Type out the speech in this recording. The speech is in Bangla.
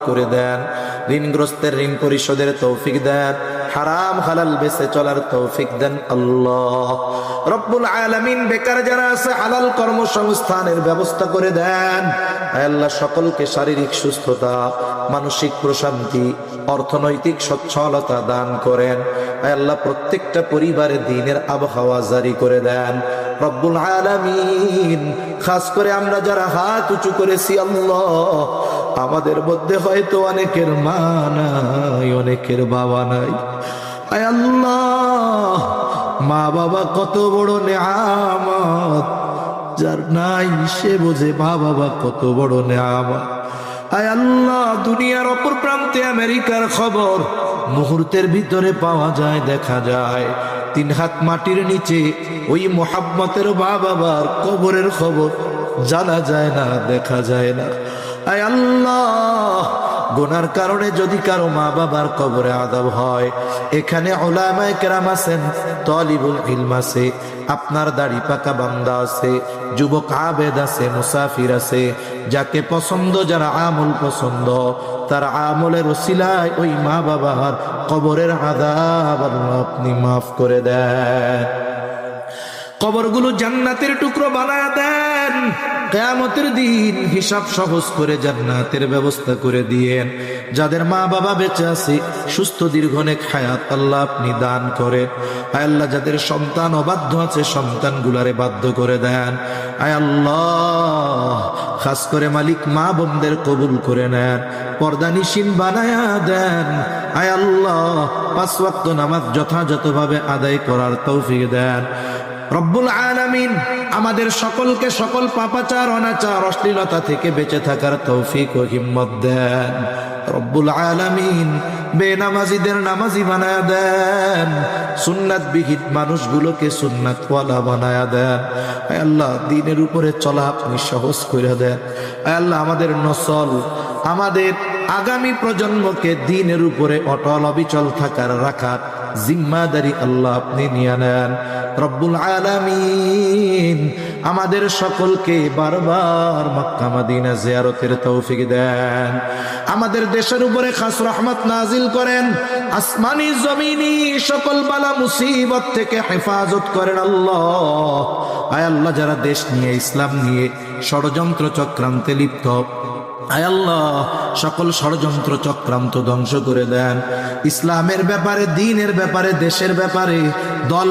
করে দেন, ঋণগ্রস্তের ঋণ পরিশোধের তৌফিক দেন, হারাম হালাল বেঁচে চলার তৌফিক দেন আল্লাহ রব্বুল আলামিন। বেকার যারা আছে হালাল কর্মসংস্থানের ব্যবস্থা করে দেন আয় আল্লাহ। সকলকে শারীরিক সুস্থতা, মানসিক প্রশান্তি, অর্থনৈতিক সচ্ছলতা দান করেন আয় আল্লাহ। প্রত্যেকটা পরিবারে দ্বীনের আবহাওয়া জারি করে দেন রব্বুল আলামিন। খাস করে আমরা যারা হাত উঁচু করেছি আল্লাহ, আমাদের মধ্যে হয়তো অনেকের মা নাই, অনেকের বাবা নাই আয় আল্লাহ। মা বাবা কত বড় নেয়ামত, যার নাই সে বোঝে মা বাবা কত বড় নেয়ামত আয় আল্লাহ। দুনিয়ার অপর প্রান্তে আমেরিকার খবর মুহূর্তের ভিতরে পাওয়া যায়, দেখা যায়। 3 হাত মাটির নিচে ওই মোহাম্মতের মা বাবার কবরের খবর জানা যায় না, দেখা যায় না আয় আল্লাহ। গুনার কারণে যদি কারো মা বাবার কবরে আযাব হয়, এখানে উলামায়ে কেরাম আছেন, তালিবুল ইলম আছে, আপনার দাড়ি পাকা বান্দা আছে, যুবক আবেদ আছে, মুসাফির আছে, যাকে পছন্দ, যারা আমল পছন্দ, তার আমলের ওসিলায় ওই মা বাবার কবরের আযাব আপনি মাফ করে দেন। কবরগুলো জান্নাতের টুকরো বানায় দেন। কিয়ামতের দিন হিসাব সহজ করে জান্নাতের ব্যবস্থা করে দিয়েন। যাদের মা বাবা বেঁচে আছে, সুস্থ দীর্ঘনেক হায়াত আল্লাহ আপনি দান করেন আয় আল্লাহ। যাদের সন্তান অবাধ্য আছে, সন্তানগুলারে বাধ্য করে দেন আয় আল্লাহ। খাস করে মালিক মা বোনদের কবুল করে নেন, পর্দানিশীন বানায়া দেন আয় আল্লাহ। 5 ওয়াক্ত নামাজ যথাযথভাবে আদায় করার তৌফিক দেন রব্বুল আলামিন। আমাদের সকলকে সকল পাপাচার, অনাচার, অশ্লীলতা থেকে বেঁচে থাকার তৌফিক ও হিম্মত দেন রব্বুল আলামিন। বেনামাজিদের নামাজি বানায়া দেন, সুন্নাত বিহীন মানুষগুলোকে সুন্নাতওয়ালা বানায়া দেন আয় আল্লাহ। দ্বীনের উপরে চলা আপনি সহজ করে দেন আয় আল্লাহ। আমাদের নসল, আমাদের আগামী প্রজন্মকে দ্বীনের উপরে অটল অবিচল থাকার, রাখার জিম্মাদারি আল্লাহ আপনি নিয়ে নেন রব্বুল আলামিন। আমাদের সকলকে বারবার মক্কা মদিনা জিয়ারতের তৌফিক দেন। আমাদের দেশের উপরে খাস রহমত নাজিল করেন, আসমানি জমিনি সকল বালা মুসিবত থেকে হেফাজত করেন আল্লাহ আয় আল্লাহ। যারা দেশ নিয়ে, ইসলাম নিয়ে ষড়যন্ত্র চক্রান্তে লিপ্ত আয় আল্লাহ, সকল ষড়যন্ত্র চক্রান্ত ধ্বংস করে দেন। ইসলামের ব্যাপারে, দ্বীনের ব্যাপারে, দেশের ব্যাপারে দল